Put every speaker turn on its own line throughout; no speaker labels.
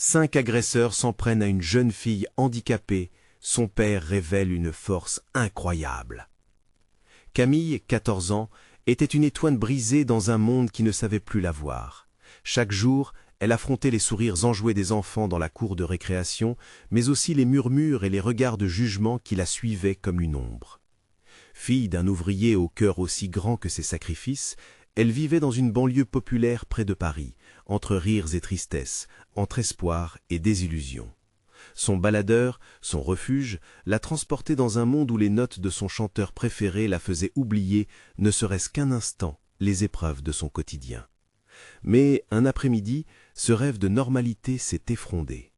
5 agresseurs s'en prennent à une jeune fille handicapée. Son père révèle une force incroyable. Camille, 14 ans, était une étoile brisée dans un monde qui ne savait plus la voir. Chaque jour, elle affrontait les sourires enjoués des enfants dans la cour de récréation, mais aussi les murmures et les regards de jugement qui la suivaient comme une ombre. Fille d'un ouvrier au cœur aussi grand que ses sacrifices, elle vivait dans une banlieue populaire près de Paris, entre rires et tristesses, entre espoir et désillusion. Son baladeur, son refuge, la transportait dans un monde où les notes de son chanteur préféré la faisaient oublier, ne serait-ce qu'un instant, les épreuves de son quotidien. Mais un après-midi, ce rêve de normalité s'est effondré.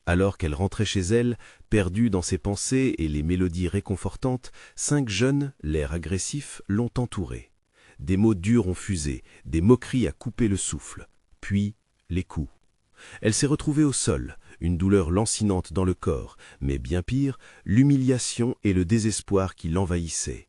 Alors qu'elle rentrait chez elle, perdue dans ses pensées et les mélodies réconfortantes, 5 jeunes, l'air agressif, l'ont entourée. Des mots durs ont fusé, des moqueries à couper le souffle, puis les coups. Elle s'est retrouvée au sol, une douleur lancinante dans le corps, mais bien pire, l'humiliation et le désespoir qui l'envahissaient.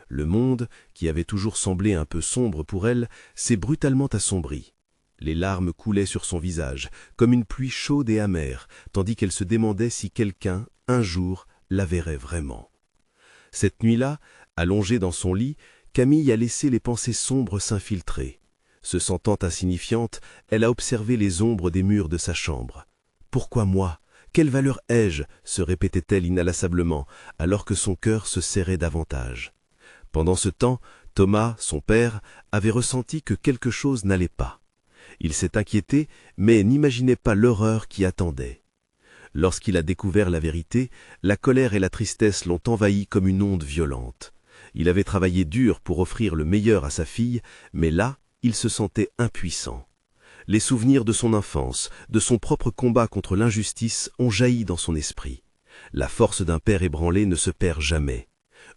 Le monde, qui avait toujours semblé un peu sombre pour elle, s'est brutalement assombri. Les larmes coulaient sur son visage, comme une pluie chaude et amère, tandis qu'elle se demandait si quelqu'un, un jour, la verrait vraiment. Cette nuit-là, allongée dans son lit, Camille a laissé les pensées sombres s'infiltrer. Se sentant insignifiante, elle a observé les ombres des murs de sa chambre. « Pourquoi moi? Quelle valeur ai-je » se répétait-elle inlassablement, alors que son cœur se serrait davantage. Pendant ce temps, Thomas, son père, avait ressenti que quelque chose n'allait pas. Il s'est inquiété, mais n'imaginait pas l'horreur qui attendait. Lorsqu'il a découvert la vérité, la colère et la tristesse l'ont envahi comme une onde violente. Il avait travaillé dur pour offrir le meilleur à sa fille, mais là, il se sentait impuissant. Les souvenirs de son enfance, de son propre combat contre l'injustice ont jailli dans son esprit. La force d'un père ébranlé ne se perd jamais.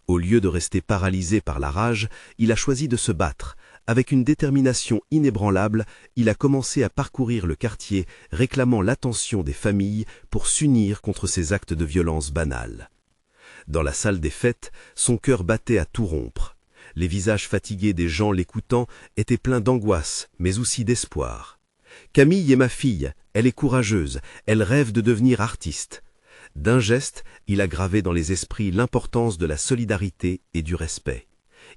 Au lieu de rester paralysé par la rage, il a choisi de se battre. Avec une détermination inébranlable, il a commencé à parcourir le quartier, réclamant l'attention des familles pour s'unir contre ces actes de violence banale. Dans la salle des fêtes, son cœur battait à tout rompre. Les visages fatigués des gens l'écoutant étaient pleins d'angoisse, mais aussi d'espoir. « Camille est ma fille, elle est courageuse, elle rêve de devenir artiste. » D'un geste, il a gravé dans les esprits l'importance de la solidarité et du respect.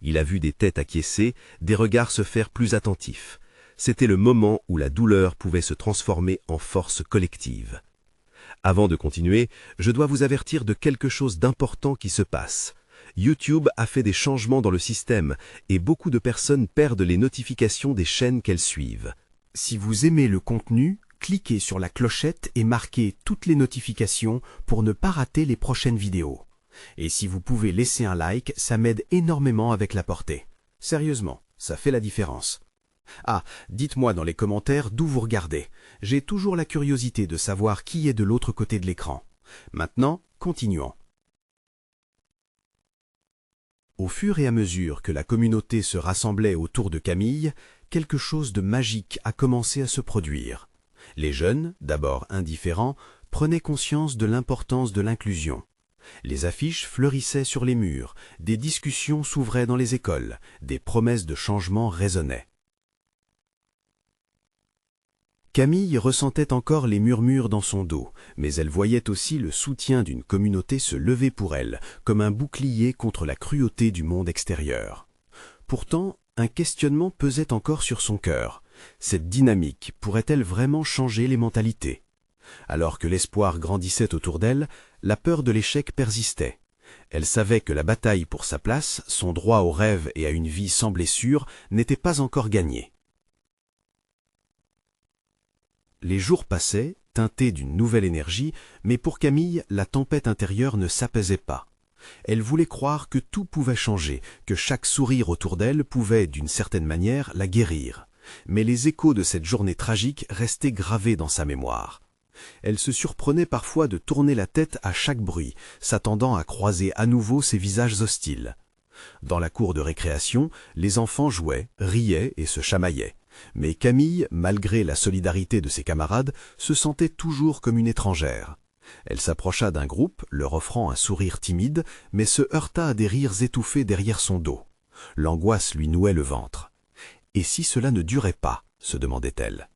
Il a vu des têtes acquiescer, des regards se faire plus attentifs. C'était le moment où la douleur pouvait se transformer en force collective. Avant de continuer, je dois vous avertir de quelque chose d'important qui se passe. YouTube a fait des changements dans le système et beaucoup de personnes perdent les notifications des chaînes qu'elles suivent.
Si vous aimez le contenu, cliquez sur la clochette et marquez toutes les notifications pour ne pas rater les prochaines vidéos. Et si vous pouvez laisser un like, ça m'aide énormément avec la portée. Sérieusement, ça fait la différence. Ah, dites-moi dans les commentaires d'où vous regardez. J'ai toujours la curiosité de savoir qui est de l'autre côté de l'écran. Maintenant, continuons. Au fur et à mesure que la communauté se rassemblait autour de Camille, quelque chose de magique a commencé à se produire. Les jeunes, d'abord indifférents, prenaient conscience de l'importance de l'inclusion. Les affiches fleurissaient sur les murs, des discussions s'ouvraient dans les écoles, des promesses de changement résonnaient. Camille ressentait encore les murmures dans son dos, mais elle voyait aussi le soutien d'une communauté se lever pour elle, comme un bouclier contre la cruauté du monde extérieur. Pourtant, un questionnement pesait encore sur son cœur. Cette dynamique pourrait-elle vraiment changer les mentalités? Alors que l'espoir grandissait autour d'elle, la peur de l'échec persistait. Elle savait que la bataille pour sa place, son droit au rêve et à une vie sans blessure, n'était pas encore gagnée. Les jours passaient, teintés d'une nouvelle énergie, mais pour Camille, la tempête intérieure ne s'apaisait pas. Elle voulait croire que tout pouvait changer, que chaque sourire autour d'elle pouvait, d'une certaine manière, la guérir. Mais les échos de cette journée tragique restaient gravés dans sa mémoire. Elle se surprenait parfois de tourner la tête à chaque bruit, s'attendant à croiser à nouveau ces visages hostiles. Dans la cour de récréation, les enfants jouaient, riaient et se chamaillaient. Mais Camille, malgré la solidarité de ses camarades, se sentait toujours comme une étrangère. Elle s'approcha d'un groupe, leur offrant un sourire timide, mais se heurta à des rires étouffés derrière son dos. L'angoisse lui nouait le ventre. « Et si cela ne durait pas ?» se demandait-elle.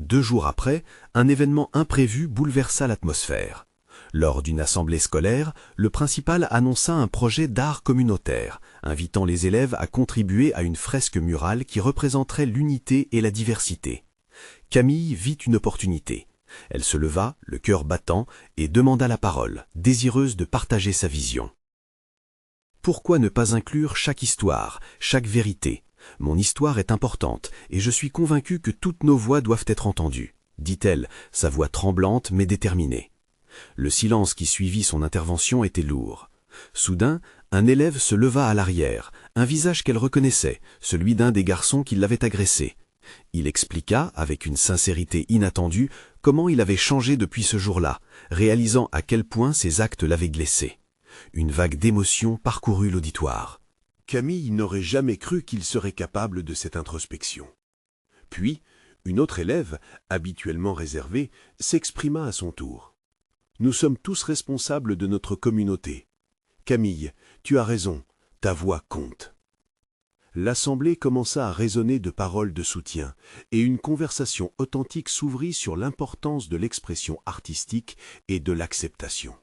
2 jours après, un événement imprévu bouleversa l'atmosphère. Lors d'une assemblée scolaire, le principal annonça un projet d'art communautaire, invitant les élèves à contribuer à une fresque murale qui représenterait l'unité et la diversité. Camille vit une opportunité. Elle se leva, le cœur battant, et demanda la parole, désireuse de partager sa vision. Pourquoi ne pas inclure chaque histoire, chaque vérité? Mon histoire est importante, et je suis convaincue que toutes nos voix doivent être entendues, dit-elle, sa voix tremblante mais déterminée. Le silence qui suivit son intervention était lourd. Soudain, un élève se leva à l'arrière, un visage qu'elle reconnaissait, celui d'un des garçons qui l'avait agressé. Il expliqua, avec une sincérité inattendue, comment il avait changé depuis ce jour-là, réalisant à quel point ses actes l'avaient blessé. Une vague d'émotion parcourut l'auditoire.
Camille n'aurait jamais cru qu'il serait capable de cette introspection. Puis, une autre élève, habituellement réservée, s'exprima à son tour. Nous sommes tous responsables de notre communauté. Camille, tu as raison, ta voix compte. L'assemblée commença à résonner de paroles de soutien, et une conversation authentique s'ouvrit sur l'importance de l'expression artistique et de l'acceptation.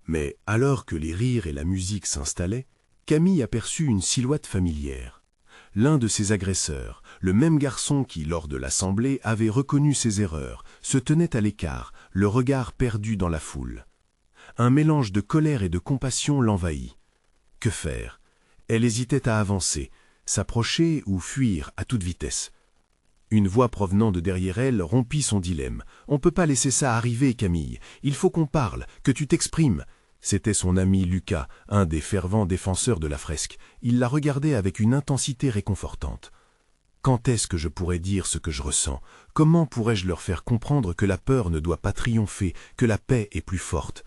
Mais alors que les rires et la musique s'installaient, Camille aperçut une silhouette familière. L'un de ses agresseurs, le même garçon qui, lors de l'assemblée, avait reconnu ses erreurs, se tenait à l'écart, le regard perdu dans la foule. Un mélange de colère et de compassion l'envahit. Que faire? Elle hésitait à avancer, s'approcher ou fuir à toute vitesse. Une voix provenant de derrière elle rompit son dilemme. « On ne peut pas laisser ça arriver, Camille. Il faut qu'on parle, que tu t'exprimes. » C'était son ami Lucas, un des fervents défenseurs de la fresque. Il la regardait avec une intensité réconfortante. « Quand est-ce que je pourrais dire ce que je ressens? Comment pourrais-je leur faire comprendre que la peur ne doit pas triompher, que la paix est plus forte ?»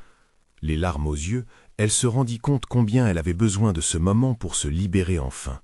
Les larmes aux yeux, elle se rendit compte combien elle avait besoin de ce moment pour se libérer enfin.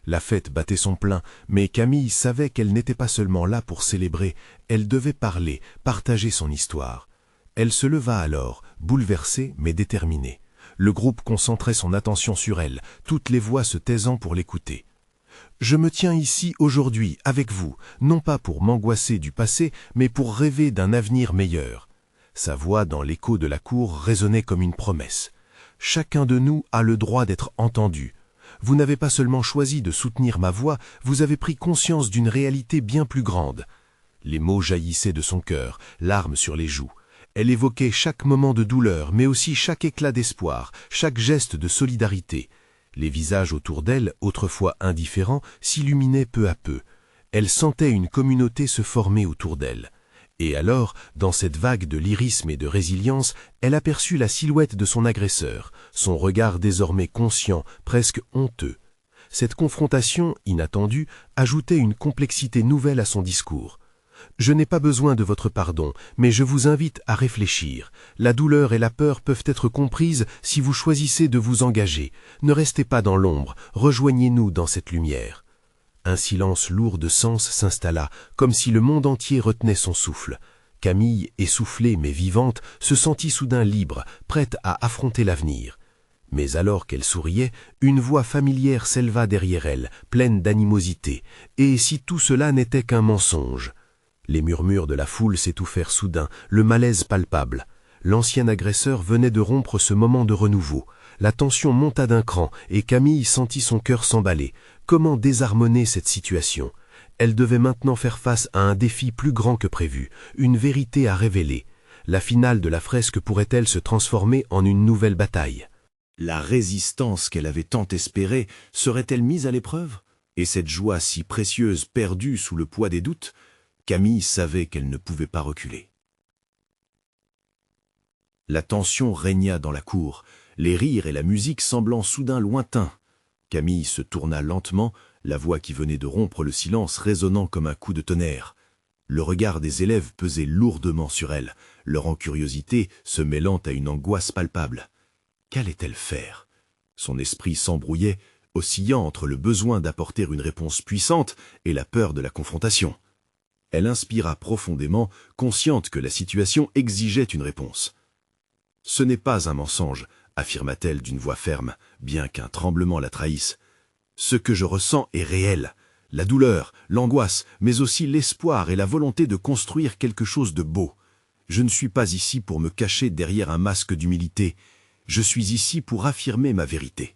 La fête battait son plein, mais Camille savait qu'elle n'était pas seulement là pour célébrer, elle devait parler, partager son histoire. Elle se leva alors, bouleversée mais déterminée. Le groupe concentrait son attention sur elle, toutes les voix se taisant pour l'écouter. « Je me tiens ici aujourd'hui, avec vous, non pas pour m'angoisser du passé, mais pour rêver d'un avenir meilleur. » Sa voix dans l'écho de la cour résonnait comme une promesse. « Chacun de nous a le droit d'être entendu. Vous n'avez pas seulement choisi de soutenir ma voix, vous avez pris conscience d'une réalité bien plus grande. » Les mots jaillissaient de son cœur, larmes sur les joues. Elle évoquait chaque moment de douleur, mais aussi chaque éclat d'espoir, chaque geste de solidarité. Les visages autour d'elle, autrefois indifférents, s'illuminaient peu à peu. Elle sentait une communauté se former autour d'elle. Et alors, dans cette vague de lyrisme et de résilience, elle aperçut la silhouette de son agresseur, son regard désormais conscient, presque honteux. Cette confrontation, inattendue, ajoutait une complexité nouvelle à son discours. « Je n'ai pas besoin de votre pardon, mais je vous invite à réfléchir. La douleur et la peur peuvent être comprises si vous choisissez de vous engager. Ne restez pas dans l'ombre, rejoignez-nous dans cette lumière. » Un silence lourd de sens s'installa, comme si le monde entier retenait son souffle. Camille, essoufflée mais vivante, se sentit soudain libre, prête à affronter l'avenir. Mais alors qu'elle souriait, une voix familière s'éleva derrière elle, pleine d'animosité. Et si tout cela n'était qu'un mensonge? Les murmures de la foule s'étouffèrent soudain, le malaise palpable. L'ancien agresseur venait de rompre ce moment de renouveau. La tension monta d'un cran et Camille sentit son cœur s'emballer. Comment désarmer cette situation? Elle devait maintenant faire face à un défi plus grand que prévu, une vérité à révéler. La finale de la fresque pourrait-elle se transformer en une nouvelle bataille?
La résistance qu'elle avait tant espérée serait-elle mise à l'épreuve? Et cette joie si précieuse perdue sous le poids des doutes? Camille savait qu'elle ne pouvait pas reculer. La tension régna dans la cour, les rires et la musique semblant soudain lointains. Camille se tourna lentement, la voix qui venait de rompre le silence résonnant comme un coup de tonnerre. Le regard des élèves pesait lourdement sur elle, leur curiosité se mêlant à une angoisse palpable. Qu'allait-elle faire? Son esprit s'embrouillait, oscillant entre le besoin d'apporter une réponse puissante et la peur de la confrontation. Elle inspira profondément, consciente que la situation exigeait une réponse. « Ce n'est pas un mensonge », affirma-t-elle d'une voix ferme, bien qu'un tremblement la trahisse. « Ce que je ressens est réel. La douleur, l'angoisse, mais aussi l'espoir et la volonté de construire quelque chose de beau. Je ne suis pas ici pour me cacher derrière un masque d'humilité. Je suis ici pour affirmer ma vérité. »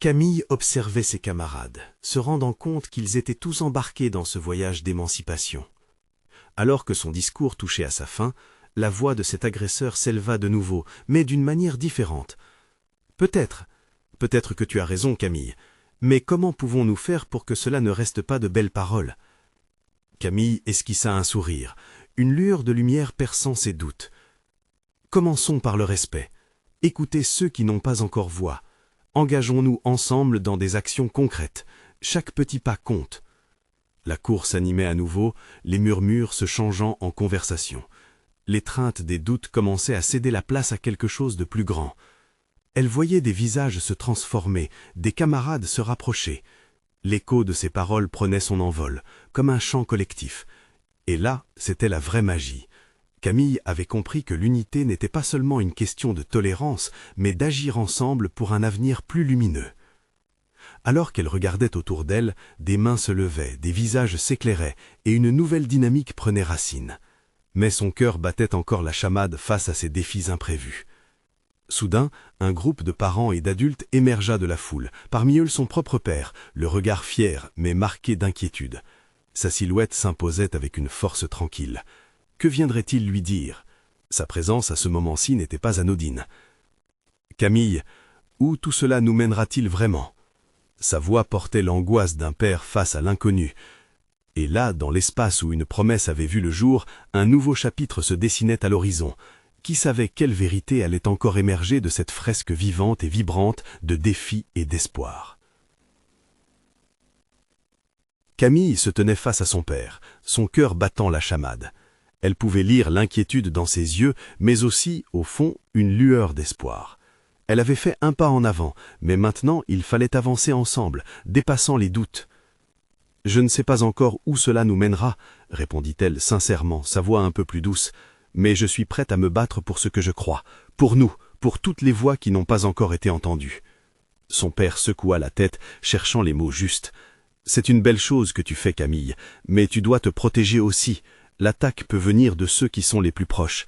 Camille observait ses camarades, se rendant compte qu'ils étaient tous embarqués dans ce voyage d'émancipation. Alors que son discours touchait à sa fin, la voix de cet agresseur s'éleva de nouveau, mais d'une manière différente. « Peut-être que tu as raison, Camille, mais comment pouvons-nous faire pour que cela ne reste pas de belles paroles ?» Camille esquissa un sourire, une lueur de lumière perçant ses doutes. « Commençons par le respect. Écoutez ceux qui n'ont pas encore voix. Engageons-nous ensemble dans des actions concrètes. Chaque petit pas compte. » La cour s'animait à nouveau, les murmures se changeant en conversation. L'étreinte des doutes commençait à céder la place à quelque chose de plus grand. Elle voyait des visages se transformer, des camarades se rapprocher. L'écho de ses paroles prenait son envol, comme un chant collectif. Et là, c'était la vraie magie. Camille avait compris que l'unité n'était pas seulement une question de tolérance, mais d'agir ensemble pour un avenir plus lumineux. Alors qu'elle regardait autour d'elle, des mains se levaient, des visages s'éclairaient, et une nouvelle dynamique prenait racine. Mais son cœur battait encore la chamade face à ces défis imprévus. Soudain, un groupe de parents et d'adultes émergea de la foule, parmi eux son propre père, le regard fier mais marqué d'inquiétude. Sa silhouette s'imposait avec une force tranquille. Que viendrait-il lui dire? Sa présence à ce moment-ci n'était pas anodine. « Camille, où tout cela nous mènera-t-il vraiment ?» Sa voix portait l'angoisse d'un père face à l'inconnu. Et là, dans l'espace où une promesse avait vu le jour, un nouveau chapitre se dessinait à l'horizon. Qui savait quelle vérité allait encore émerger de cette fresque vivante et vibrante de défis et d'espoir? Camille se tenait face à son père, son cœur battant la chamade. Elle pouvait lire l'inquiétude dans ses yeux, mais aussi, au fond, une lueur d'espoir. Elle avait fait un pas en avant, mais maintenant il fallait avancer ensemble, dépassant les doutes. « Je ne sais pas encore où cela nous mènera, » répondit-elle sincèrement, sa voix un peu plus douce, « mais je suis prête à me battre pour ce que je crois, pour nous, pour toutes les voix qui n'ont pas encore été entendues. » Son père secoua la tête, cherchant les mots justes. « C'est une belle chose que tu fais, Camille, mais tu dois te protéger aussi. L'attaque peut venir de ceux qui sont les plus proches. »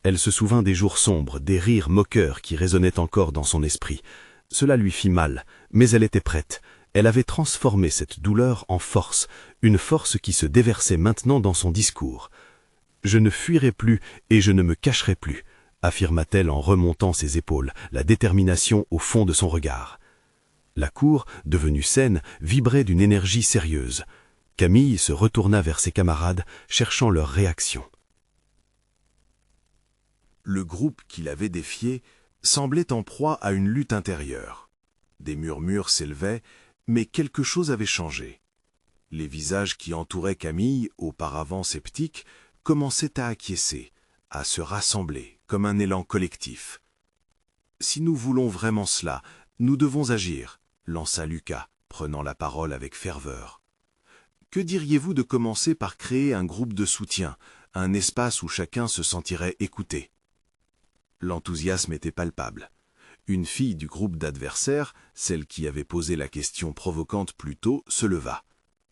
Elle se souvint des jours sombres, des rires moqueurs qui résonnaient encore dans son esprit. Cela lui fit mal, mais elle était prête. Elle avait transformé cette douleur en force, une force qui se déversait maintenant dans son discours. « Je ne fuirai plus et je ne me cacherai plus », affirma-t-elle en remontant ses épaules, la détermination au fond de son regard. La cour, devenue saine, vibrait d'une énergie sérieuse. Camille se retourna vers ses camarades, cherchant leur réaction.
Le groupe qui l'avait défié semblait en proie à une lutte intérieure. Des murmures s'élevaient, mais quelque chose avait changé. Les visages qui entouraient Camille, auparavant sceptiques, commençaient à acquiescer, à se rassembler comme un élan collectif. « Si nous voulons vraiment cela, nous devons agir », lança Lucas, prenant la parole avec ferveur. « Que diriez-vous de commencer par créer un groupe de soutien, un espace où chacun se sentirait écouté ?» L'enthousiasme était palpable. Une fille du groupe d'adversaires, celle qui avait posé la question provocante plus tôt, se leva.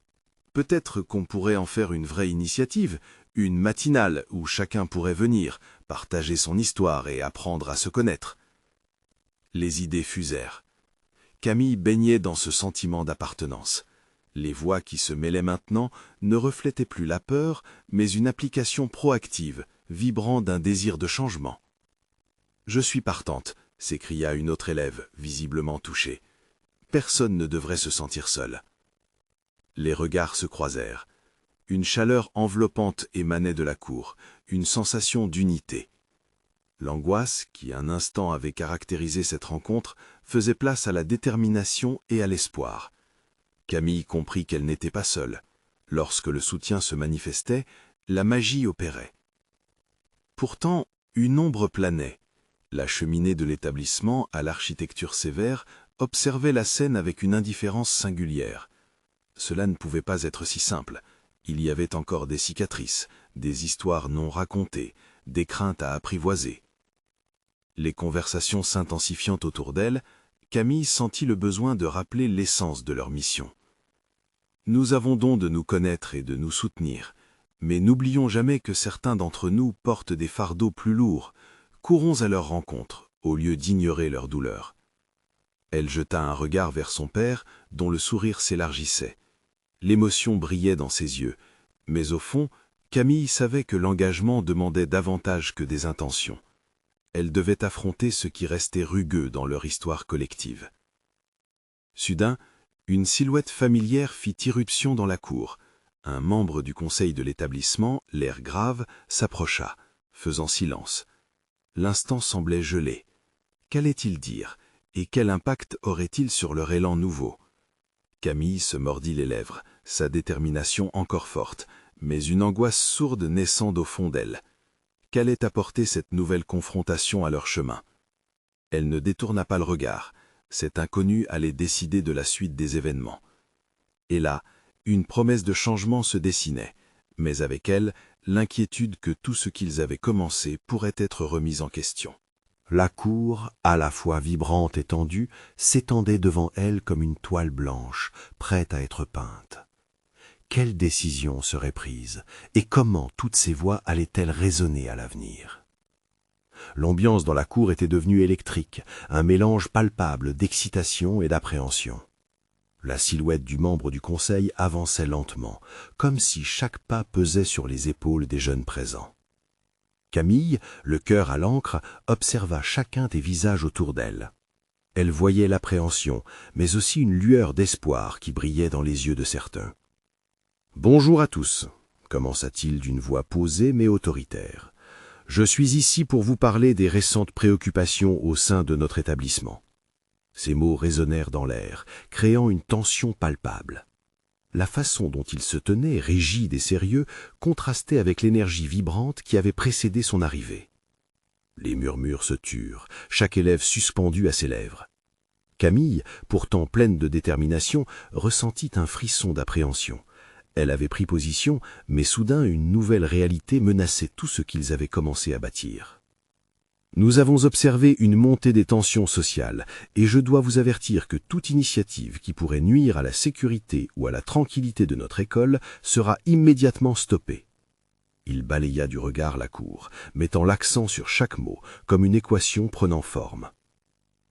« Peut-être qu'on pourrait en faire une vraie initiative, une matinale où chacun pourrait venir, partager son histoire et apprendre à se connaître. » Les idées fusèrent. Camille baignait dans ce sentiment d'appartenance. Les voix qui se mêlaient maintenant ne reflétaient plus la peur, mais une application proactive, vibrant d'un désir de changement. « Je suis partante », s'écria une autre élève, visiblement touchée. « Personne ne devrait se sentir seul. » Les regards se croisèrent. Une chaleur enveloppante émanait de la cour, une sensation d'unité. L'angoisse, qui un instant avait caractérisé cette rencontre, faisait place à la détermination et à l'espoir. Camille comprit qu'elle n'était pas seule. Lorsque le soutien se manifestait, la magie opérait. Pourtant, une ombre planait. La cheminée de l'établissement, à l'architecture sévère, observait la scène avec une indifférence singulière. Cela ne pouvait pas être si simple. Il y avait encore des cicatrices, des histoires non racontées, des craintes à apprivoiser. Les conversations s'intensifiant autour d'elle, Camille sentit le besoin de rappeler l'essence de leur mission. Nous avons don de nous connaître et de nous soutenir, mais n'oublions jamais que certains d'entre nous portent des fardeaux plus lourds. Courons à leur rencontre, au lieu d'ignorer leur douleur.
Elle jeta un regard vers son père, dont le sourire s'élargissait. L'émotion brillait dans ses yeux, mais au fond, Camille savait que l'engagement demandait davantage que des intentions. Elle devait affronter ce qui restait rugueux dans leur histoire collective. Soudain, une silhouette familière fit irruption dans la cour. Un membre du conseil de l'établissement, l'air grave, s'approcha, faisant silence. L'instant semblait gelé. Qu'allait-il dire, et quel impact aurait-il sur leur élan nouveau? Camille se mordit les lèvres, sa détermination encore forte, mais une angoisse sourde naissant au fond d'elle. Qu'allait apporter cette nouvelle confrontation à leur chemin? Elle ne détourna pas le regard. Cet inconnu allait décider de la suite des événements. Et là, une promesse de changement se dessinait, mais avec elle, l'inquiétude que tout ce qu'ils avaient commencé pourrait être remis en question.
La cour, à la fois vibrante et tendue, s'étendait devant elle comme une toile blanche, prête à être peinte. Quelle décision serait prise, et comment toutes ces voix allaient-elles résonner à l'avenir? L'ambiance dans la cour était devenue électrique, un mélange palpable d'excitation et d'appréhension. La silhouette du membre du conseil avançait lentement, comme si chaque pas pesait sur les épaules des jeunes présents. Camille, le cœur à l'encre, observa chacun des visages autour d'elle. Elle voyait l'appréhension, mais aussi une lueur d'espoir qui brillait dans les yeux de certains. « Bonjour à tous », commença-t-il d'une voix posée mais autoritaire. « Je suis ici pour vous parler des récentes préoccupations au sein de notre établissement. » Ces mots résonnèrent dans l'air, créant une tension palpable. La façon dont il se tenait, rigide et sérieux, contrastait avec l'énergie vibrante qui avait précédé son arrivée. Les murmures se turent, chaque élève suspendu à ses lèvres. Camille, pourtant pleine de détermination, ressentit un frisson d'appréhension. Elle avait pris position, mais soudain une nouvelle réalité menaçait tout ce qu'ils avaient commencé à bâtir. Nous avons observé une montée des tensions sociales, et je dois vous avertir que toute initiative qui pourrait nuire à la sécurité ou à la tranquillité de notre école sera immédiatement stoppée. Il balaya du regard la cour, mettant l'accent sur chaque mot, comme une équation prenant forme.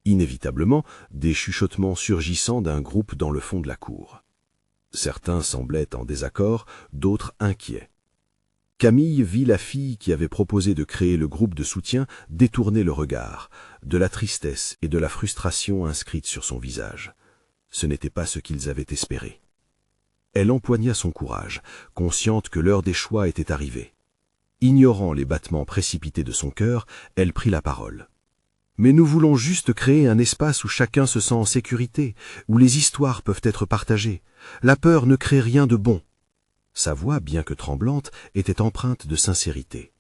Inévitablement, des chuchotements surgissant d'un groupe dans le fond de la cour. Certains semblaient en désaccord, d'autres inquiets. Camille vit la fille qui avait proposé de créer le groupe de soutien détourner le regard, de la tristesse et de la frustration inscrites sur son visage. Ce n'était pas ce qu'ils avaient espéré. Elle empoigna son courage, consciente que l'heure des choix était arrivée. Ignorant les battements précipités de son cœur, elle prit la parole. « Mais nous voulons juste créer un espace où chacun se sent en sécurité, où les histoires peuvent être partagées. La peur ne crée rien de bon. » Sa voix, bien que tremblante, était empreinte de sincérité.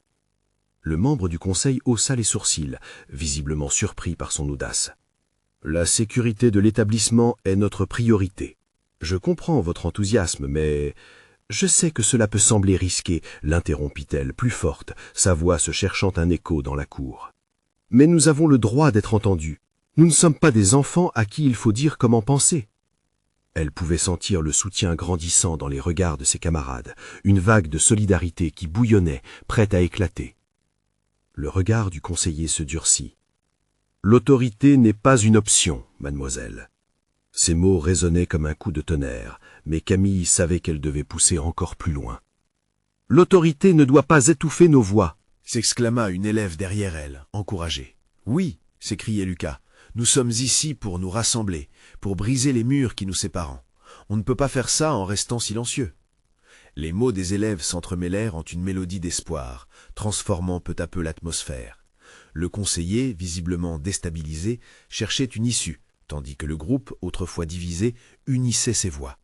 Le membre du conseil haussa les sourcils, visiblement surpris par son audace. « La sécurité de l'établissement est notre priorité. Je comprends votre enthousiasme, mais... » « Je sais que cela peut sembler risqué, » l'interrompit-elle, plus forte, sa voix se cherchant un écho dans la cour. « Mais nous avons le droit d'être entendus. Nous ne sommes pas des enfants à qui il faut dire comment penser. » Elle pouvait sentir le soutien grandissant dans les regards de ses camarades, une vague de solidarité qui bouillonnait, prête à éclater. Le regard du conseiller se durcit. « L'autorité n'est pas une option, mademoiselle. » Ces mots résonnaient comme un coup de tonnerre, mais Camille savait qu'elle devait pousser encore plus loin. « L'autorité ne doit pas étouffer nos voix !»
s'exclama une élève derrière elle, encouragée. « Oui !» s'écriait Lucas. « Nous sommes ici pour nous rassembler, pour briser les murs qui nous séparent. On ne peut pas faire ça en restant silencieux. » Les mots des élèves s'entremêlèrent en une mélodie d'espoir, transformant peu à peu l'atmosphère. Le conseiller, visiblement déstabilisé, cherchait une issue, tandis que le groupe, autrefois divisé, unissait ses voix.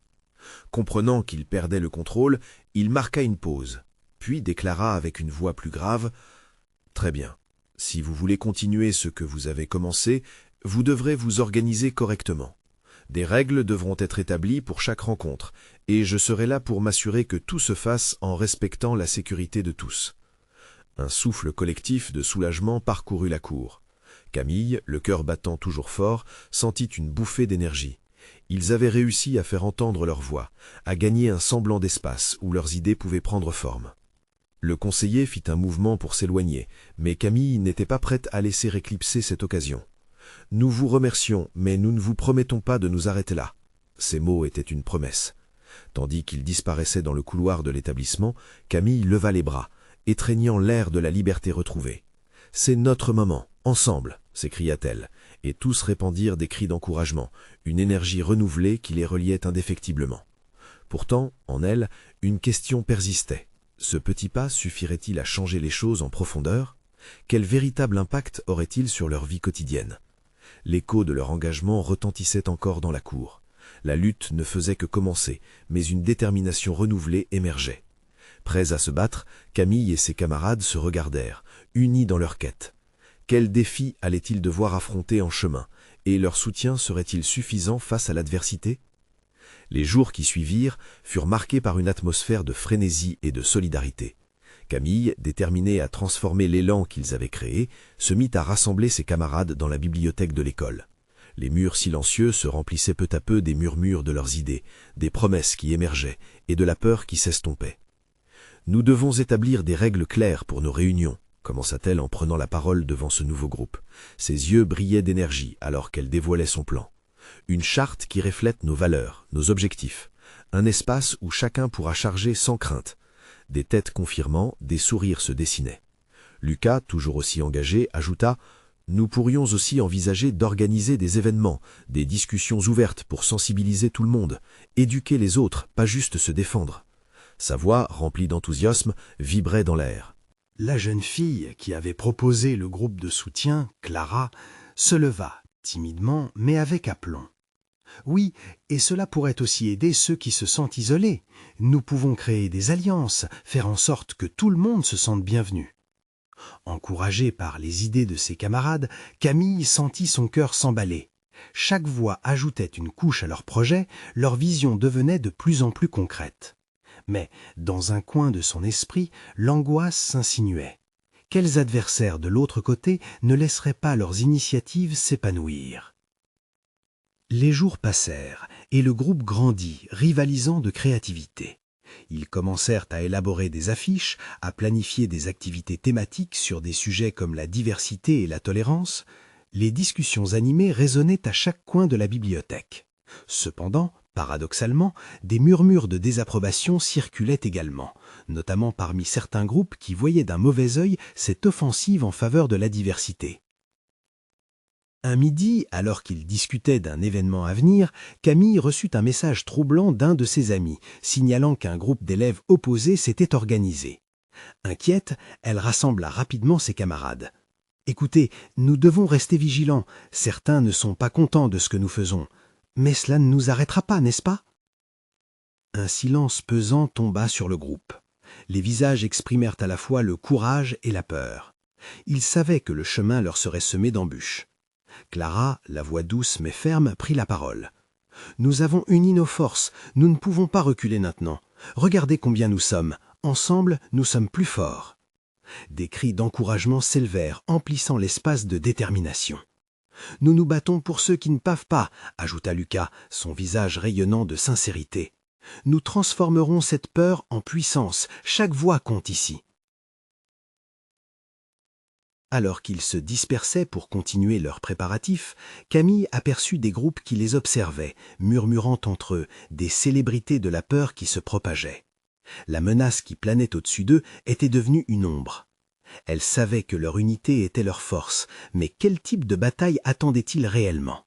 Comprenant qu'il perdait le contrôle, il marqua une pause, puis déclara avec une voix plus grave « Très bien, si vous voulez continuer ce que vous avez commencé, vous devrez vous organiser correctement. Des règles devront être établies pour chaque rencontre, et je serai là pour m'assurer que tout se fasse en respectant la sécurité de tous. » Un souffle collectif de soulagement parcourut la cour. Camille, le cœur battant toujours fort, sentit une bouffée d'énergie. Ils avaient réussi à faire entendre leur voix, à gagner un semblant d'espace où leurs idées pouvaient prendre forme. Le conseiller fit un mouvement pour s'éloigner, mais Camille n'était pas prête à laisser éclipser cette occasion.
Nous vous remercions, mais nous ne vous promettons pas de nous arrêter là. Ces mots étaient une promesse. Tandis qu'il disparaissait dans le couloir de l'établissement, Camille leva les bras, étreignant l'air de la liberté retrouvée. « C'est notre moment, ensemble !» s'écria-t-elle, et tous répandirent des cris d'encouragement, une énergie renouvelée qui les reliait indéfectiblement. Pourtant, en elle, une question persistait. Ce petit pas suffirait-il à changer les choses en profondeur? Quel véritable impact aurait-il sur leur vie quotidienne? L'écho de leur engagement retentissait encore dans la cour. La lutte ne faisait que commencer, mais une détermination renouvelée émergeait. Prêts à se battre, Camille et ses camarades se regardèrent, unis dans leur quête. Quels défis allaient-ils devoir affronter en chemin, et leur soutien serait-il suffisant face à l'adversité? Les jours qui suivirent furent marqués par une atmosphère de frénésie et de solidarité. Camille, déterminée à transformer l'élan qu'ils avaient créé, se mit à rassembler ses camarades dans la bibliothèque de l'école. Les murs silencieux se remplissaient peu à peu des murmures de leurs idées, des promesses qui émergeaient et de la peur qui s'estompait. « Nous devons établir des règles claires pour nos réunions », commença-t-elle en prenant la parole devant ce nouveau groupe. Ses yeux brillaient d'énergie alors qu'elle dévoilait son plan. « Une charte qui reflète nos valeurs, nos objectifs. Un espace où chacun pourra charger sans crainte. » Des têtes confirmant, des sourires se dessinaient. Lucas, toujours aussi engagé, ajouta « Nous pourrions aussi envisager d'organiser des événements, des discussions ouvertes pour sensibiliser tout le monde, éduquer les autres, pas juste se défendre. » Sa voix, remplie d'enthousiasme, vibrait dans l'air.
La jeune fille qui avait proposé le groupe de soutien, Clara, se leva, timidement mais avec aplomb. Oui, et cela pourrait aussi aider ceux qui se sentent isolés. Nous pouvons créer des alliances, faire en sorte que tout le monde se sente bienvenu. Encouragée par les idées de ses camarades, Camille sentit son cœur s'emballer. Chaque voix ajoutait une couche à leur projet, leur vision devenait de plus en plus concrète. Mais, dans un coin de son esprit, l'angoisse s'insinuait. Quels adversaires de l'autre côté ne laisseraient pas leurs initiatives s'épanouir? Les jours passèrent et le groupe grandit, rivalisant de créativité. Ils commencèrent à élaborer des affiches, à planifier des activités thématiques sur des sujets comme la diversité et la tolérance. Les discussions animées résonnaient à chaque coin de la bibliothèque. Cependant, paradoxalement, des murmures de désapprobation circulaient également, notamment parmi certains groupes qui voyaient d'un mauvais œil cette offensive en faveur de la diversité. Un midi, alors qu'ils discutaient d'un événement à venir, Camille reçut un message troublant d'un de ses amis, signalant qu'un groupe d'élèves opposés s'était organisé. Inquiète, elle rassembla rapidement ses camarades. « Écoutez, nous devons rester vigilants. Certains ne sont pas contents de ce que nous faisons. Mais cela ne nous arrêtera pas, n'est-ce pas ?» Un silence pesant tomba sur le groupe. Les visages exprimèrent à la fois le courage et la peur. Ils savaient que le chemin leur serait semé d'embûches. Clara, la voix douce mais ferme, prit la parole. « Nous avons uni nos forces, nous ne pouvons pas reculer maintenant. Regardez combien nous sommes. Ensemble, nous sommes plus forts. » Des cris d'encouragement s'élevèrent, emplissant l'espace de détermination. « Nous nous battons pour ceux qui ne peuvent pas », ajouta Lucas, son visage rayonnant de sincérité. « Nous transformerons cette peur en puissance. Chaque voix compte ici. » Alors qu'ils se dispersaient pour continuer leurs préparatifs, Camille aperçut des groupes qui les observaient, murmurant entre eux, des célébrités de la peur qui se propageaient. La menace qui planait au-dessus d'eux était devenue une ombre. Elle savait que leur unité était leur force, mais quel type de bataille attendaient-ils réellement?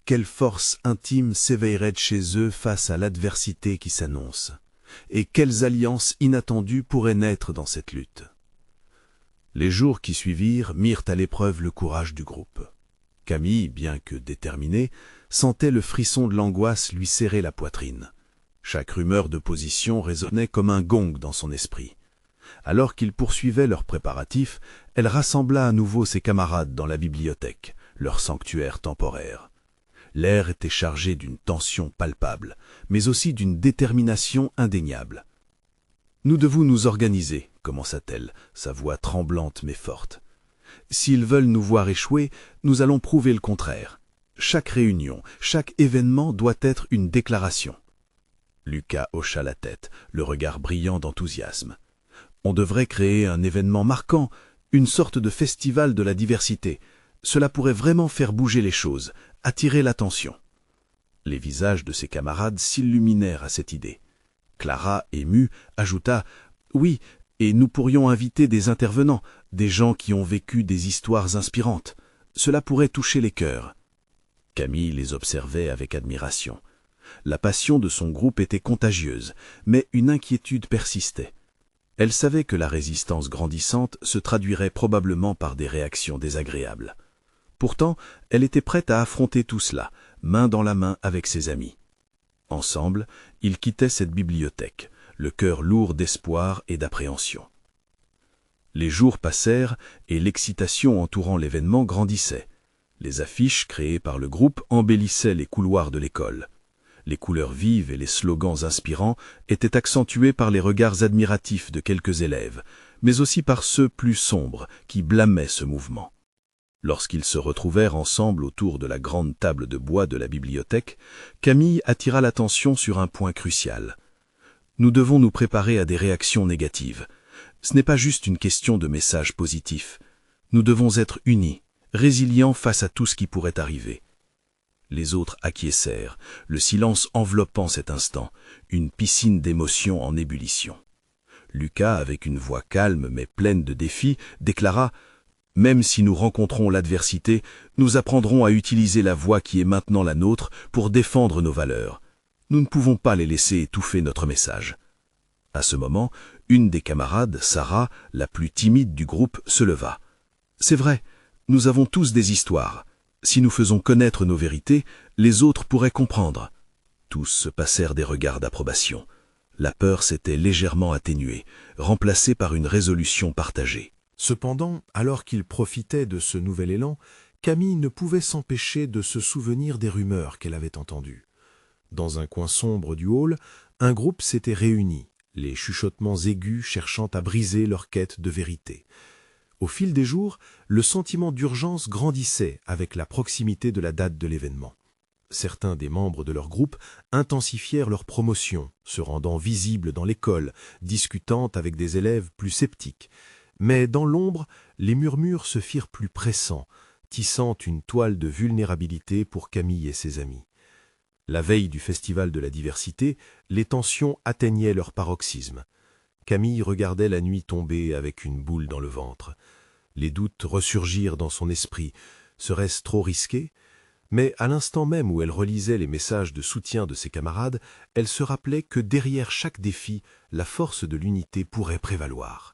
Quelle force intime s'éveillerait chez eux face à l'adversité qui s'annonce, et quelles alliances inattendues pourraient naître dans cette lutte. Les jours qui suivirent mirent à l'épreuve le courage du groupe. Camille, bien que déterminée, sentait le frisson de l'angoisse lui serrer la poitrine. Chaque rumeur de position résonnait comme un gong dans son esprit. Alors qu'ils poursuivaient leurs préparatifs, elle rassembla à nouveau ses camarades dans la bibliothèque, leur sanctuaire temporaire. L'air était chargé d'une tension palpable, mais aussi d'une détermination indéniable. « Nous devons nous organiser », commença-t-elle, sa voix tremblante mais forte. « S'ils veulent nous voir échouer, nous allons prouver le contraire. Chaque réunion, chaque événement doit être une déclaration. » Lucas hocha la tête, le regard brillant d'enthousiasme. « On devrait créer un événement marquant, une sorte de festival de la diversité. Cela pourrait vraiment faire bouger les choses, attirer l'attention. » Les visages de ses camarades s'illuminèrent à cette idée. Clara, émue, ajouta « Oui, et nous pourrions inviter des intervenants, des gens qui ont vécu des histoires inspirantes. Cela pourrait toucher les cœurs. » Camille les observait avec admiration. La passion de son groupe était contagieuse, mais une inquiétude persistait. Elle savait que la résistance grandissante se traduirait probablement par des réactions désagréables. Pourtant, elle était prête à affronter tout cela, main dans la main avec ses amis. Ensemble, ils quittaient cette bibliothèque, le cœur lourd d'espoir et d'appréhension. Les jours passèrent et l'excitation entourant l'événement grandissait. Les affiches créées par le groupe embellissaient les couloirs de l'école. Les couleurs vives et les slogans inspirants étaient accentués par les regards admiratifs de quelques élèves, mais aussi par ceux plus sombres qui blâmaient ce mouvement. Lorsqu'ils se retrouvèrent ensemble autour de la grande table de bois de la bibliothèque, Camille attira l'attention sur un point crucial. Nous devons nous préparer à des réactions négatives. Ce n'est pas juste une question de messages positifs. Nous devons être unis, résilients face à tout ce qui pourrait arriver. Les autres acquiescèrent, le silence enveloppant cet instant, une piscine d'émotions en ébullition. Lucas, avec une voix calme mais pleine de défis, déclara « Même si nous rencontrons l'adversité, nous apprendrons à utiliser la voix qui est maintenant la nôtre pour défendre nos valeurs. Nous ne pouvons pas les laisser étouffer notre message. » À ce moment, une des camarades, Sarah, la plus timide du groupe, se leva. « C'est vrai, nous avons tous des histoires. Si nous faisons connaître nos vérités, les autres pourraient comprendre. » Tous se passèrent des regards d'approbation. La peur s'était légèrement atténuée, remplacée par une résolution partagée.
Cependant, alors qu'il profitait de ce nouvel élan, Camille ne pouvait s'empêcher de se souvenir des rumeurs qu'elle avait entendues. Dans un coin sombre du hall, un groupe s'était réuni, les chuchotements aigus cherchant à briser leur quête de vérité. Au fil des jours, le sentiment d'urgence grandissait avec la proximité de la date de l'événement. Certains des membres de leur groupe intensifièrent leur promotion, se rendant visibles dans l'école, discutant avec des élèves plus sceptiques. Mais dans l'ombre, les murmures se firent plus pressants, tissant une toile de vulnérabilité pour Camille et ses amis. La veille du festival de la diversité, les tensions atteignaient leur paroxysme. Camille regardait la nuit tomber avec une boule dans le ventre. Les doutes ressurgirent dans son esprit. Serait-ce trop risqué? Mais à l'instant même où elle relisait les messages de soutien de ses camarades, elle se rappelait que derrière chaque défi, la force de l'unité pourrait prévaloir.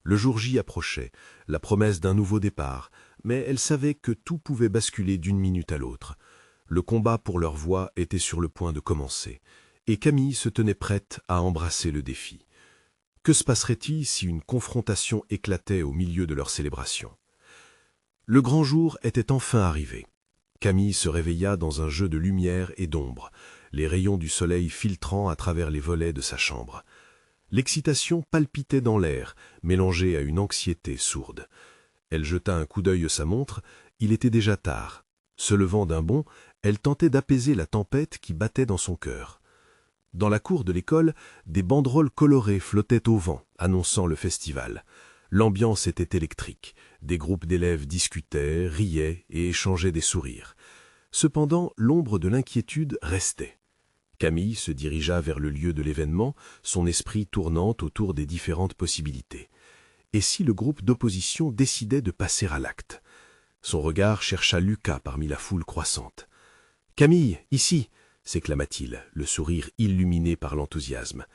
Le jour J approchait, la promesse d'un nouveau départ, mais elle savait que tout pouvait basculer d'une minute à l'autre. Le combat pour leur voix était sur le point de commencer, et Camille se tenait prête à embrasser le défi. Que se passerait-il si une confrontation éclatait au milieu de leur célébration? Le grand jour était enfin arrivé. Camille se réveilla dans un jeu de lumière et d'ombre, les rayons du soleil filtrant à travers les volets de sa chambre. L'excitation palpitait dans l'air, mélangée à une anxiété sourde. Elle jeta un coup d'œil à sa montre, il était déjà tard. Se levant d'un bond, elle tentait d'apaiser la tempête qui battait dans son cœur. Dans la cour de l'école, des banderoles colorées flottaient au vent, annonçant le festival. L'ambiance était électrique. Des groupes d'élèves discutaient, riaient et échangeaient des sourires. Cependant, l'ombre de l'inquiétude restait. Camille se dirigea vers le lieu de l'événement, son esprit tournant autour des différentes possibilités. Et si le groupe d'opposition décidait de passer à l'acte? Son regard chercha Lucas parmi la foule croissante.
Camille, ici !» s'éclama-t-il, le sourire illuminé par l'enthousiasme.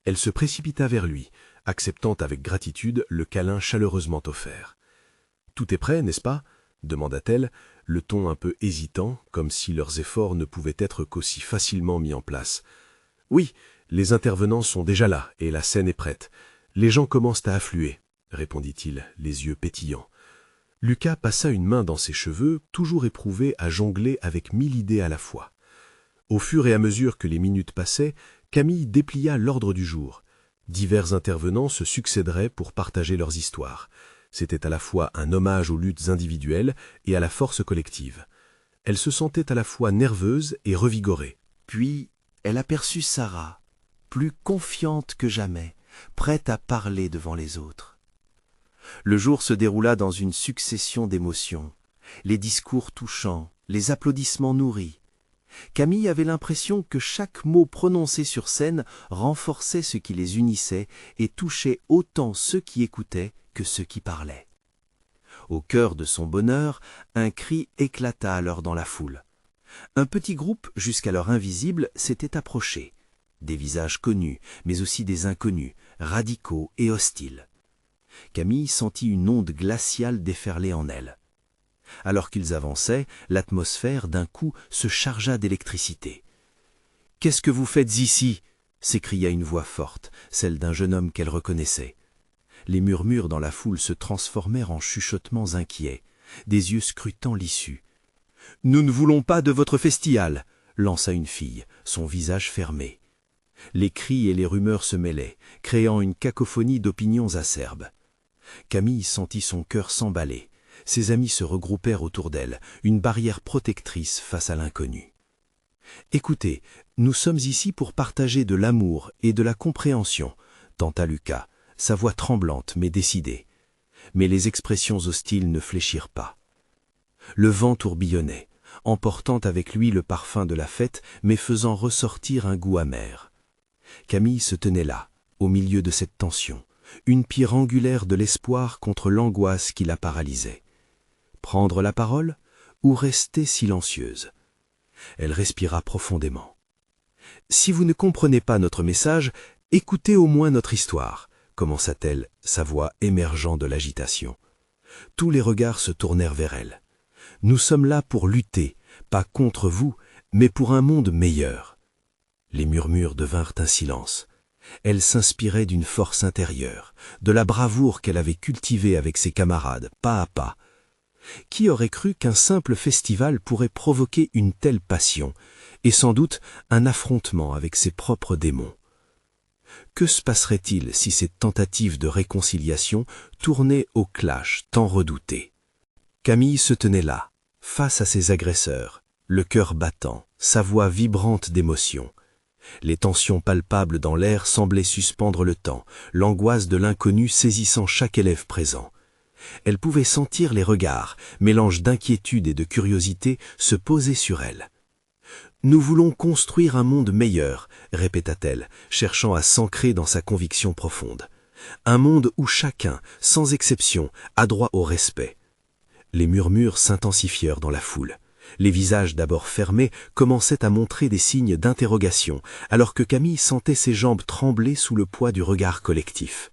Elle se précipita vers lui, acceptant avec gratitude le câlin chaleureusement offert. « Tout est prêt, n'est-ce pas ?» demanda-t-elle, le ton un peu hésitant, comme si leurs efforts ne pouvaient être qu'aussi facilement mis en place. « Oui, les intervenants sont déjà là, et la scène est prête. Les gens commencent à affluer, » répondit-il, les yeux pétillants. Lucas passa une main dans ses cheveux, toujours éprouvé à jongler avec 1000 idées à la fois. Au fur et à mesure que les minutes passaient, Camille déplia l'ordre du jour. Divers intervenants se succéderaient pour partager leurs histoires. C'était à la fois un hommage aux luttes individuelles et à la force collective. Elle se sentait à la fois nerveuse et revigorée.
Puis elle aperçut Sarah, plus confiante que jamais, prête à parler devant les autres. Le jour se déroula dans une succession d'émotions, les discours touchants, les applaudissements nourris. Camille avait l'impression que chaque mot prononcé sur scène renforçait ce qui les unissait et touchait autant ceux qui écoutaient que ceux qui parlaient. Au cœur de son bonheur, un cri éclata alors dans la foule. Un petit groupe, jusqu'alors invisible, s'était approché. Des visages connus, mais aussi des inconnus, radicaux et hostiles. Camille sentit une onde glaciale déferler en elle. Alors qu'ils avançaient, l'atmosphère, d'un coup, se chargea d'électricité. « Qu'est-ce que vous faites ici ?» s'écria une voix forte, celle d'un jeune homme qu'elle reconnaissait. Les murmures dans la foule se transformèrent en chuchotements inquiets, des yeux scrutant l'issue. « Nous ne voulons pas de votre festival !» lança une fille, son visage fermé. Les cris et les rumeurs se mêlaient, créant une cacophonie d'opinions acerbes. Camille sentit son cœur s'emballer. Ses amis se regroupèrent autour d'elle, une barrière protectrice face à l'inconnu. « Écoutez, nous sommes ici pour partager de l'amour et de la compréhension, » tenta Lucas, sa voix tremblante mais décidée. Mais les expressions hostiles ne fléchirent pas. Le vent tourbillonnait, emportant avec lui le parfum de la fête, mais faisant ressortir un goût amer. Camille se tenait là, au milieu de cette tension, une pierre angulaire de l'espoir contre l'angoisse qui la paralysait. Prendre la parole ou rester silencieuse? Elle respira profondément. « Si vous ne comprenez pas notre message, écoutez au moins notre histoire, » commença-t-elle, sa voix émergeant de l'agitation. Tous les regards se tournèrent vers elle. « Nous sommes là pour lutter, pas contre vous, mais pour un monde meilleur. » Les murmures devinrent un silence. Elle s'inspirait d'une force intérieure, de la bravoure qu'elle avait cultivée avec ses camarades, pas à pas. Qui aurait cru qu'un simple festival pourrait provoquer une telle passion, et sans doute un affrontement avec ses propres démons? Que se passerait-il si cette tentative de réconciliation tournait au clash tant redouté? Camille se tenait là, face à ses agresseurs, le cœur battant, sa voix vibrante d'émotion. Les tensions palpables dans l'air semblaient suspendre le temps, l'angoisse de l'inconnu saisissant chaque élève présent. Elle pouvait sentir les regards, mélange d'inquiétude et de curiosité, se poser sur elle. « Nous voulons construire un monde meilleur », répéta-t-elle, cherchant à s'ancrer dans sa conviction profonde. « Un monde où chacun, sans exception, a droit au respect. » Les murmures s'intensifièrent dans la foule. Les visages d'abord fermés commençaient à montrer des signes d'interrogation, alors que Camille sentait ses jambes trembler sous le poids du regard collectif.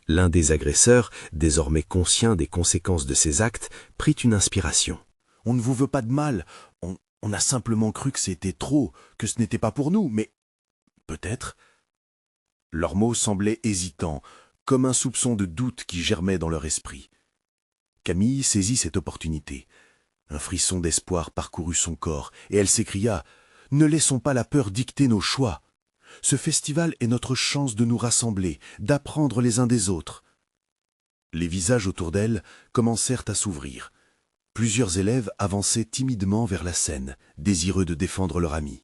L'un des agresseurs, désormais conscient des conséquences de ses actes, prit une inspiration.
« On ne vous veut pas de mal, on a simplement cru que c'était trop, que ce n'était pas pour nous, mais peut-être. » Leurs mots semblaient hésitants, comme un soupçon de doute qui germait dans leur esprit. Camille saisit cette opportunité. Un frisson d'espoir parcourut son corps, et elle s'écria « Ne laissons pas la peur dicter nos choix. Ce festival est notre chance de nous rassembler, d'apprendre les uns des autres. » Les visages autour d'elle commencèrent à s'ouvrir. Plusieurs élèves avançaient timidement vers la scène, désireux de défendre leur ami.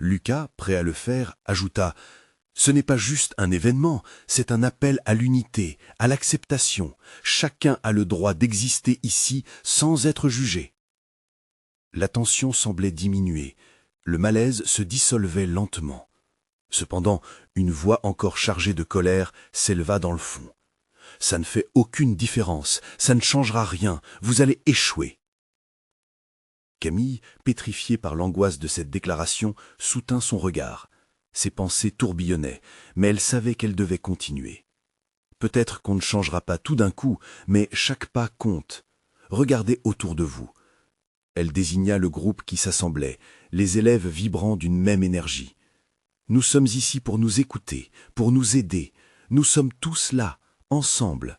Lucas, prêt à le faire, ajouta « Ce n'est pas juste un événement, c'est un appel à l'unité, à l'acceptation. Chacun a le droit d'exister ici sans être jugé. » La tension semblait diminuer, le malaise se dissolvait lentement. Cependant, une voix encore chargée de colère s'éleva dans le fond. « Ça ne fait aucune différence, ça ne changera rien, vous allez échouer. » Camille, pétrifiée par l'angoisse de cette déclaration, soutint son regard. Ses pensées tourbillonnaient, mais elle savait qu'elle devait continuer. Peut-être qu'on ne changera pas tout d'un coup, mais chaque pas compte. Regardez autour de vous. Elle désigna le groupe qui s'assemblait, les élèves vibrant d'une même énergie. Nous sommes ici pour nous écouter, pour nous aider. Nous sommes tous là, ensemble.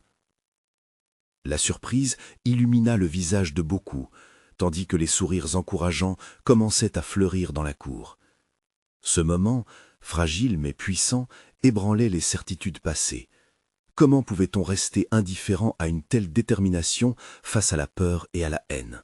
La surprise illumina le visage de beaucoup, tandis que les sourires encourageants commençaient à fleurir dans la cour. Ce moment, fragile mais puissant, ébranlait les certitudes passées. Comment pouvait-on rester indifférent à une telle détermination face à la peur et à la haine ?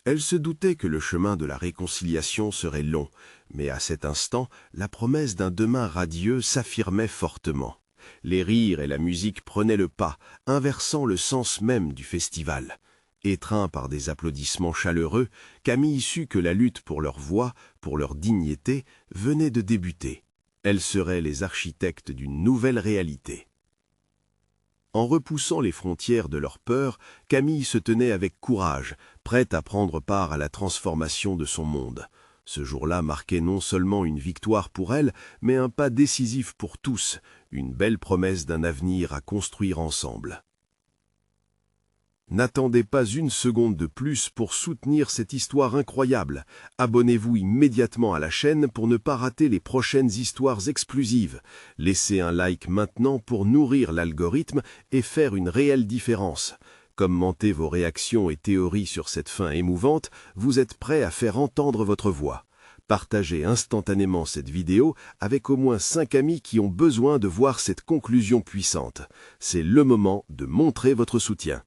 Elle se doutait que le chemin de la réconciliation serait long, mais à cet instant, la promesse d'un demain radieux s'affirmait fortement. Les rires et la musique prenaient le pas, inversant le sens même du festival. Étreint par des applaudissements chaleureux, Camille sut que la lutte pour leur voix, pour leur dignité, venait de débuter. Elles seraient les architectes d'une nouvelle réalité. En repoussant les frontières de leur peur, Camille se tenait avec courage, prête à prendre part à la transformation de son monde. Ce jour-là marquait non seulement une victoire pour elle, mais un pas décisif pour tous, une belle promesse d'un avenir à construire ensemble. N'attendez pas une seconde de plus pour soutenir cette histoire incroyable. Abonnez-vous immédiatement à la chaîne pour ne pas rater les prochaines histoires exclusives. Laissez un like maintenant pour nourrir l'algorithme et faire une réelle différence. Commentez vos réactions et théories sur cette fin émouvante, vous êtes prêt à faire entendre votre voix. Partagez instantanément cette vidéo avec au moins 5 amis qui ont besoin de voir cette conclusion puissante. C'est le moment de montrer votre soutien.